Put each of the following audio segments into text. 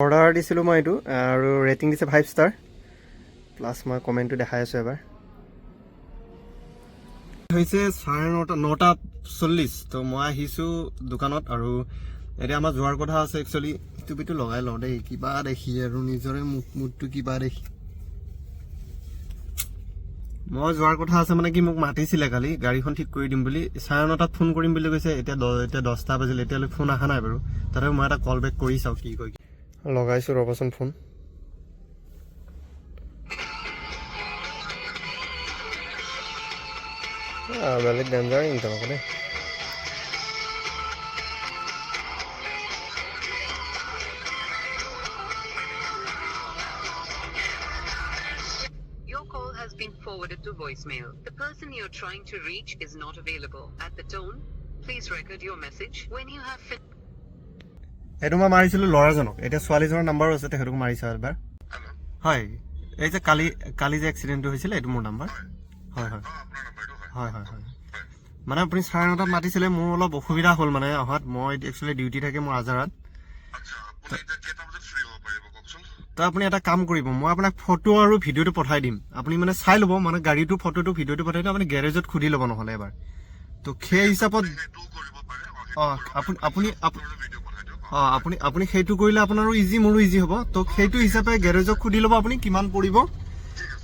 Order দিছিলোঁ মই এইটো আৰু ৰেটিং দিছে 5 ষ্টাৰ প্লাছ মই কমেণ্টটো দেখাই আছোঁ এবাৰ হৈছে 9:40 তো মই আহিছোঁ দোকানত আৰু এতিয়া আমাৰ যোৱাৰ কথা আছে একচুৱেলি টুপিটো লগাই লওঁ দেই কিবা দেখি আৰু নিজৰে মুডটো কিবা দেখি মই যোৱাৰ কথা আছে মানে কি মোক মাতিছিলে কালি গাড়ীখন ঠিক কৰি দিম বুলি 9:30 ফোন কৰিম বুলি কৈছে এতিয়া 10টা বাজিলে এতিয়ালৈ ফোন অহা নাই বাৰু তথাপি মই এটা কল বেক কৰি চাওঁ কি কয় লগাইছোঁ ৰ'বচোন ফোন বেলেগ ডেঞ্জাৰ কিন্তু আকৌ দেই Your call has been forwarded to voicemail. The person you're trying to reach is not available. At the tone, please record your message when you have finished. এইটো মই মাৰিছিলোঁ ল'ৰাজনক এতিয়া ছোৱালীজনৰ নাম্বাৰো আছে তেখেতক মাৰিছা এবাৰ হয় এই যে কালি যে এক্সিডেণ্টটো হৈছিলে এইটো মোৰ নাম্বাৰ হয় হয় হয় হয় হয় মানে আপুনি 9:30 মাতিছিলে মোৰ অলপ অসুবিধা হ'ল মানে অহাত মই একচুৱেলি ডিউটি থাকে মোৰ আজাৰত তো আপুনি এটা কাম কৰিব মই আপোনাক ফটো আৰু ভিডিঅ'টো পঠাই দিম আপুনি মানে চাই ল'ব মানে গাড়ীটো ফটোটো ভিডিঅ'টো পঠাই দিম আপুনি গেৰেজত সুধি ল'ব নহ'লে এবাৰ তো সেই হিচাপত অঁ আপুনি সেইটো কৰিলে আপোনাৰো ইজি মোৰো ইজি হ'ব তো সেইটো হিচাপে গেৰেজক সুধি ল'ব আপুনি কিমান পৰিব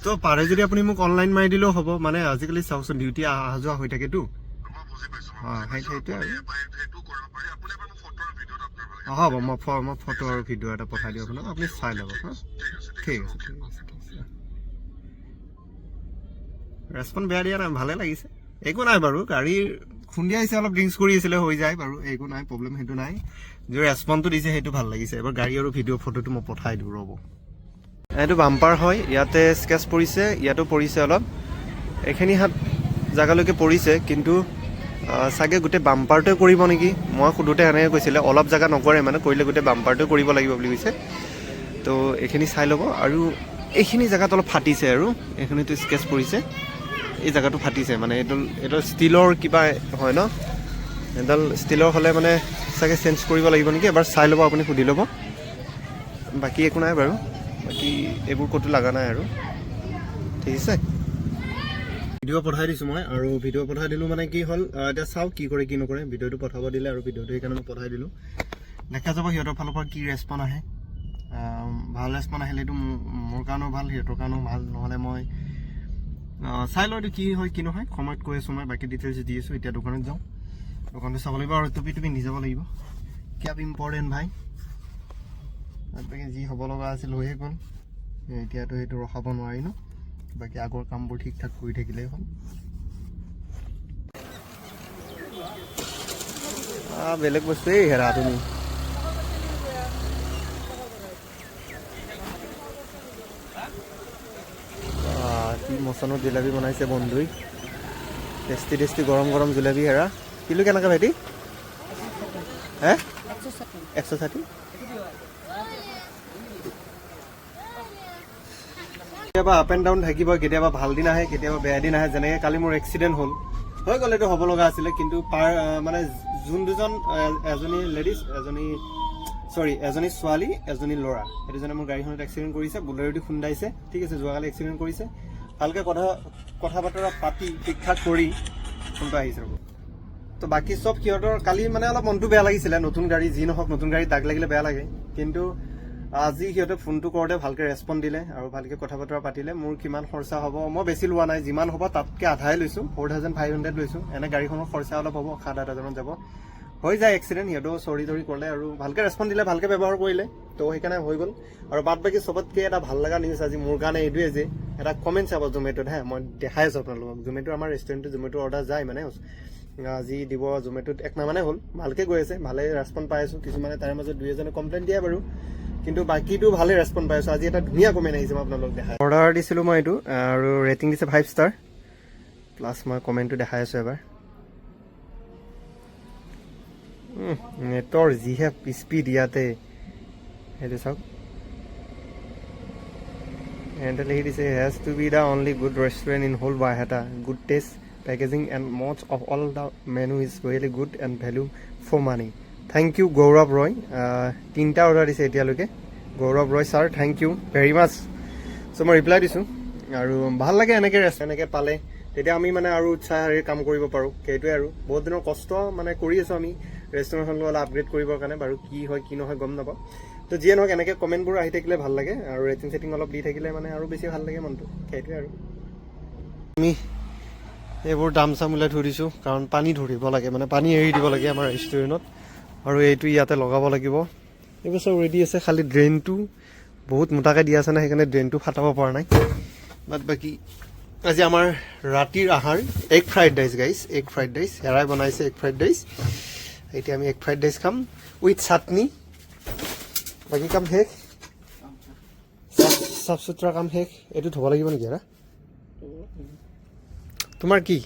তো পাৰে যদি আপুনি মোক অনলাইন মাৰি দিলেও হ'ব মানে আজিকালি চাওকচোন ডিউটি অহা যোৱা হৈ থাকেতো অঁ সেইটোৱে আৰু হ'ব মই ফটো আৰু ভিডিঅ' এটা পঠাই দিওঁ আপোনাক আপুনি চাই ল'ব হা ঠিক আছে ৰেচপঞ্চ বেয়া দিয়া নাই ভালে লাগিছে একো নাই বাৰু গাড়ীৰ খুন্দিয়াইছে অলপ ড্ৰিংকছ কৰি আছিলে হৈ যায় বাৰু একো নাই প্ৰব্লেম সেইটো নাই যে ৰেচপঞ্চটো দিছে সেইটো ভাল লাগিছে এবাৰ গাড়ী আৰু ভিডিঅ' ফটোটো মই পঠাই দিওঁ ৰ'ব এইটো বাম্পাৰ হয় ইয়াতে স্কেচ পৰিছে ইয়াতো পৰিছে অলপ এইখিনি হাত জেগালৈকে পৰিছে কিন্তু চাগে গোটেই বাম্পাৰটোৱে কৰিব নেকি মই সোধোতে এনেকৈ কৈছিলে অলপ জেগা নকৰে মানে কৰিলে গোটেই বাম্পাৰটোৱে কৰিব লাগিব বুলি কৈছে তো এইখিনি চাই ল'ব আৰু এইখিনি জেগাত অলপ ফাটিছে আৰু এইখিনিতো স্কেচ পৰিছে এই জেগাটো ফাটিছে মানে এইডাল ষ্টীলৰ কিবা হয় ন এডাল ষ্টীলৰ হ'লে মানে চাগে চেঞ্জ কৰিব লাগিব নেকি এবাৰ চাই ল'ব আপুনি সুধি ল'ব বাকী একো নাই বাৰু বাকী এইবোৰ ক'তো লগা নাই আৰু ঠিক আছে ভিডিঅ' পঠাই দিছোঁ মই আৰু ভিডিঅ' পঠাই দিলোঁ মানে কি হ'ল এতিয়া চাওক কি কৰে কি নকৰে ভিডিঅ'টো পঠাব দিলে আৰু ভিডিঅ'টো সেইকাৰণে মই পঠাই দিলোঁ দেখা যাব সিহঁতৰ ফালৰ পৰা কি ৰেচপঞ্চ আহে ভাল ৰেচপঞ্চ আহিলেতো মোৰ কাৰণেও ভাল সিহঁতৰ কাৰণেও ভাল নহ'লে মই চাই লওঁ এইটো কি হয় কি নহয় সময়ত কৈ আছোঁ মই বাকী ডিটেইলছ দি আছোঁ এতিয়া দোকানত যাওঁ দোকানটো চাব লাগিব আৰু টুপি পিন্ধি যাব লাগিব কেব ইম্পৰ্টেণ্ট ভাই বাকী যি হ'ব লগা আছিল হৈয়ে গ'ল এতিয়াতো সেইটো ৰখাব নোৱাৰি ন বাকী আগৰ কামবোৰ ঠিক ঠাক কৰি থাকিলেই হ'ল বেলেগ বস্তুৱেই হেৰা তুমি কি মচনত জিলাপি বনাইছে বন্ধুই টেষ্টি গৰম গৰম জিলাপি হেৰা কিলো কেনেকৈ ভাইটি 160 কেতিয়াবা আপ এণ্ড ডাউন থাকিব কেতিয়াবা ভাল দিন আহে কেতিয়াবা বেয়া দিন আহে যেনেকৈ কালি মোৰ এক্সিডেণ্ট হ'ল হৈ গ'ল এইটো হ'ব লগা আছিলে কিন্তু মানে যোন দুজন এজনী লেডিজ এজনী ছোৱালী এজনী ল'ৰা সেইটো জনে মোৰ গাড়ীখনত এক্সিডেণ্ট কৰিছে বুলেৰোদি খুন্দাইছে ঠিক আছে যোৱাকালি এক্সিডেণ্ট কৰিছে ভালকৈ কথা বতৰা পাতি ঠিক ঠাক কৰি ফোনটো আহিছে ৰ'ব তো বাকী চব সিহঁতৰ কালি মানে অলপ মনটো বেয়া লাগিছিলে নতুন গাড়ী যি নহওক নতুন গাড়ী দাগ লাগিলে বেয়া লাগে কিন্তু আজি সিহঁতে ফোনটো কৰোঁতে ভালকৈ ৰেচপঞ্চ দিলে আৰু ভালকৈ কথা বতৰা পাতিলে মোৰ কিমান খৰচা হ'ব মই বেছি লোৱা নাই যিমান হ'ব তাতকৈ আধাই লৈছোঁ 4500 লৈছোঁ এনে গাড়ীখনৰ খৰচা অলপ হ'ব 7,000 যাব হৈ যায় এক্সিডেণ্ট সিহঁতেও চৰি কৰিলে আৰু ভালকৈ ৰেচপঞ্চ দিলে ভালকৈ ব্যৱহাৰ কৰিলে তো সেইকাৰণে হৈ গ'ল আৰু বাদ বাকী চবতকৈ এটা ভাল লগা নিউজ আজি মোৰ কাৰণে এইটোৱে যে এটা কমেণ্ট চাব জমেট'ত মই দেখাই আছোঁ আপোনালোকক জমেট' আমাৰ ৰেষ্টুৰেণ্টত জমেট' অৰ্ডাৰ যায় মানে আজি দিব জমেট'ত 1 মাহ মানে হ'ল ভালকৈ গৈ আছে ভালে ৰেচপঞ্চ পাই আছোঁ কিছুমানে তাৰে মাজত 2-এজনে কমপ্লেইন দিয়ে বাৰু কিন্তু বাকীটো ভালে ৰেচপঞ্চ পাই আছোঁ আজি এটা ধুনীয়া কমেণ্ট আহিছে মই আপোনালোকক দেখাই অৰ্ডাৰ দিছিলোঁ মই এইটো আৰু ৰেটিং দিছে 5 ষ্টাৰ প্লাছ মই কমেণ্টটো দেখাই আছোঁ এবাৰ নেটৰ যিহে স্পীড ইয়াতে সেইটো চাওক এণ্ড লিখি দিছে has to be the only good restaurant in whole বাৰহেটা good taste packaging and most of all the menu is really good and value for money thank you Gaurav Roy 3টা অৰ্ডাৰ দিছে এতিয়ালৈকে Gaurav Roy sir thank you very much so' মই reply দিছোঁ আৰু ভাল লাগে এনেকৈ এনেকৈ পালে তেতিয়া আমি মানে আৰু উৎসাহেৰে কাম কৰিব পাৰোঁ সেইটোৱে আৰু বহুত দিনৰ কষ্ট মানে কৰি আছোঁ আমি ৰেষ্টুৰেণ্টখনটো অলপ আপগ্ৰেড কৰিবৰ কাৰণে বাৰু কি হয় কি নহয় গম নাপাওঁ তো যিয়ে নহওক এনেকৈ কমেণ্টবোৰ আহি থাকিলে ভাল লাগে আৰু ৰেটিং চেটিং অলপ দি থাকিলে মানে আৰু বেছি ভাল লাগে মনটো সেইটোৱে আৰু আমি এইবোৰ দাম চাম ওলাই থৈ দিছোঁ কাৰণ পানী ধৰিব লাগে মানে পানী এৰি দিব লাগে আমাৰ ৰেষ্টুৰেণ্টত আৰু এইটো ইয়াতে লগাব লাগিব এইবোৰ চব ৰেডি আছে খালি ড্ৰেইনটো বহুত মোটাকৈ দিয়া আছে না সেইকাৰণে ড্ৰেইনটো ফাটাব পৰা নাই বাট বাকী আজি আমাৰ ৰাতিৰ আহাৰ egg fried rice guys egg fried rice হেৰাই বনাইছে এগ ফ্ৰাইড ৰাইচ এতিয়া আমি এগ ফ্ৰাইড ৰাইচ খাম উইথ চাটনি বাকী কাম শেষ চাফ চুতৰা কাম শেষ এইটো ধুব লাগিব নেকি হেৰা তোমাৰ কি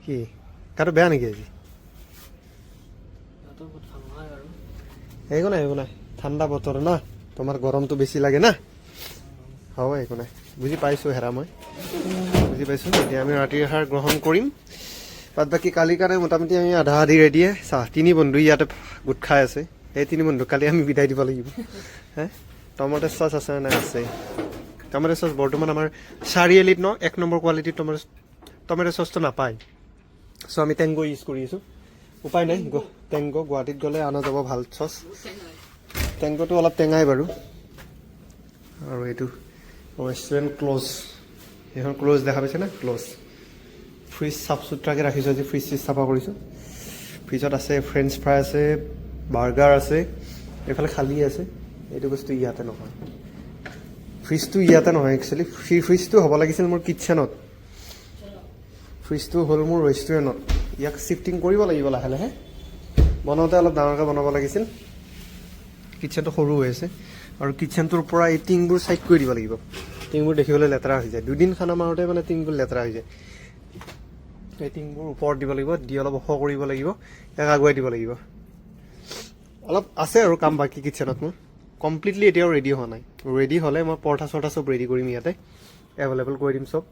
কি গাটো বেয়া নেকি আজি একো নাই ঠাণ্ডা বতৰ না তোমাৰ গৰমটো বেছি লাগে না হ'ব একো নাই বুজি পাইছোঁ হেৰা মই বুজি পাইছোঁ এতিয়া আমি ৰাতিৰ আহাৰ গ্ৰহণ কৰিম বাদ বাকী কালিৰ কাৰণে মোটামুটি আমি আধা আধি ৰেডিয়ে চাহ তিনি বন্ধু ইয়াতে গোট খাই আছে এই তিনি বন্ধু কালি আমি বিদায় দিব লাগিব হে টমেটো চচ আছে নাই আছে টমেটো চচ বৰ্তমান আমাৰ চাৰিআলিত ন 1 নম্বৰ কোৱালিটিৰ টমেটো চচটো নাপায় চ' আমি টেংগো ইউজ কৰি আছোঁ উপায় নাই টেংগো গুৱাহাটীত গ'লে অনা যাব ভাল চচ টেংগোটো অলপ টেঙাই বাৰু আৰু এইটো ৰেষ্টুৰেণ্ট ক্ল'জ সেইখন ক্ল'জ দেখা পাইছে না ক্ল'জ ফ্ৰিজ চাফ চুতৰাকৈ ৰাখিছোঁ আজি ফ্ৰিজ চিজ চাফা কৰিছোঁ ফ্ৰিজত আছে ফ্ৰেঞ্চ ফ্ৰাই আছে বাৰ্গাৰ আছে এইফালে খালী আছে এইটো বস্তু ইয়াতে নহয় ফ্ৰিজটো ইয়াতে নহয় একচুৱেলি ফ্ৰিজটো হ'ব লাগিছিল মোৰ কিটচেনত ফ্ৰিজটো হ'ল মোৰ ৰেষ্টুৰেণ্টত ইয়াক শ্বিফটিং কৰিব লাগিব লাহে লাহে বনাওঁতে অলপ ডাঙৰকৈ বনাব লাগিছিল কিটচেনটো সৰু হৈ আছে আৰু কিটচেনটোৰ পৰা এই টিংবোৰ চাইড কৰি দিব লাগিব টিংবোৰ দেখিবলৈ লেতেৰা হৈ যায় দুদিন খানা মাৰোঁতে মানে টিংবোৰ লেতেৰা হৈ যায় এই টিংবোৰ ওপৰত দিব লাগিব দি অলপ ওখ কৰিব লাগিব ইয়াক আগুৱাই দিব লাগিব অলপ আছে আৰু কাম বাকী কিটচেনত মোৰ কমপ্লিটলি এতিয়াও ৰেডি হোৱা নাই ৰেডি হ'লে মই পৰঠা চৰঠা চব ৰেডি কৰিম ইয়াতে এভেইলেবল কৰি দিম চব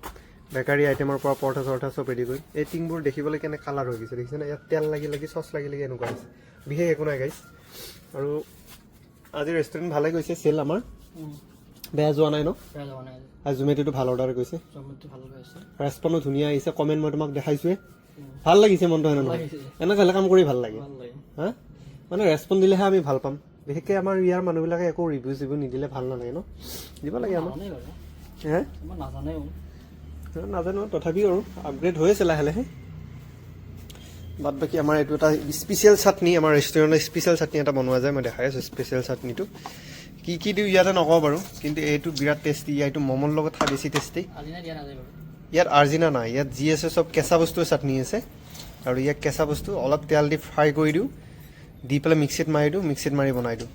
বেকাৰী আইটেমৰ পৰা পৰঠা চৰঠা চব ৰেডি কৰিম এই টিংবোৰ দেখিবলৈ কেনে কালাৰ হৈ গৈছে দেখিছেনে ইয়াত তেল লাগি লাগি চচ লাগি লাগি এনেকুৱা হৈছে বিশেষ একো নাই গাইছ আৰু আজি ৰেষ্টুৰেণ্ট ভালে গৈছে চেল আমাৰ বেয়া যোৱা নাই ন আজি জমেটোটো ভাল অৰ্ডাৰ গৈছে ৰেচপণ্ডো ধুনীয়া আহিছে কমেণ্ট মই তোমাক দেখাইছোৱে ভাল লাগিছে মনটো হেনে নহয় এনেকৈ হ'লে কাম কৰি ভাল লাগে হা মানে ৰেচপণ্ড দিলেহে আমি ভাল পাম বিশেষকৈ আমাৰ ইয়াৰ মানুহবিলাকে একো ৰিভিউ চিভিউ নিদিলে ভাল নালাগে ন দিব লাগে আমাৰ হে নাজানো তথাপিও আৰু আপগ্ৰেড হৈ আছে লাহে লাহে বাদ বাকী আমাৰ এইটো এটা স্পেচিয়েল চাটনি আমাৰ ৰেষ্টুৰেণ্টৰ স্পেচিয়েল চাটনি এটা বনোৱা যায় মই দেখাই আছোঁ স্পেচিয়েল চাটনিটো কি দিওঁ ইয়াতে নকওঁ বাৰু কিন্তু এইটো বিৰাট টেষ্টি এইটো মমৰ লগত খাই বেছি টেষ্টি ইয়াত আৰ্জিনা নাই ইয়াত যি আছে চব কেঁচা বস্তুৰ চাটনি আছে আৰু ইয়াক কেঁচা বস্তু অলপ তেল দি ফ্ৰাই কৰি দিওঁ দি পেলাই মিক্সিত মাৰি দিওঁ মিক্সিত মাৰি বনাই দিওঁ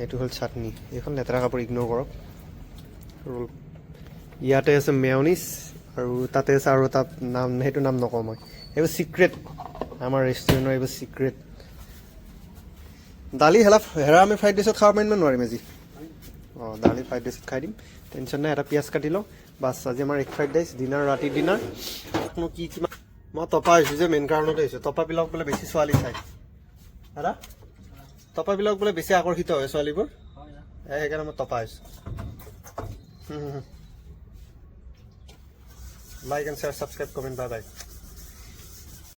এইটো হ'ল চাটনি এইখন লেতেৰা কাপোৰ ইগন'ৰ কৰক ৰোল ইয়াতে আছে মেয়নিজ আৰু তাতে আছে আৰু এটা নাম সেইটো নাম নকওঁ মই এইবোৰ চিক্ৰেট আমাৰ ৰেষ্টুৰেণ্টৰ এইবোৰ চিক্ৰেট দালি হেৰা আমি ফ্ৰাইড ৰাইচত খাব পাৰিম নে নোৱাৰিম আজি অঁ দালি ফ্ৰাইড ৰাইচত খাই দিম টেনশ্যন নাই এটা পিঁয়াজ কাটি লওঁ বাছ আজি আমাৰ এগ ফ্ৰাইড ৰাইচ ডিনাৰ ৰাতি ডিনাৰ কি কিমান মই তপা আহিছোঁ যে মেইন কাৰণতে আহিছোঁ তপাবিলাক বোলে বেছি ছোৱালী চাই দাদা তপাবিলাক বোলে বেছি আকৰ্ষিত হয় ছোৱালীবোৰ সেইকাৰণে মই তপা আহিছোঁ like and share subscribe comment bye bye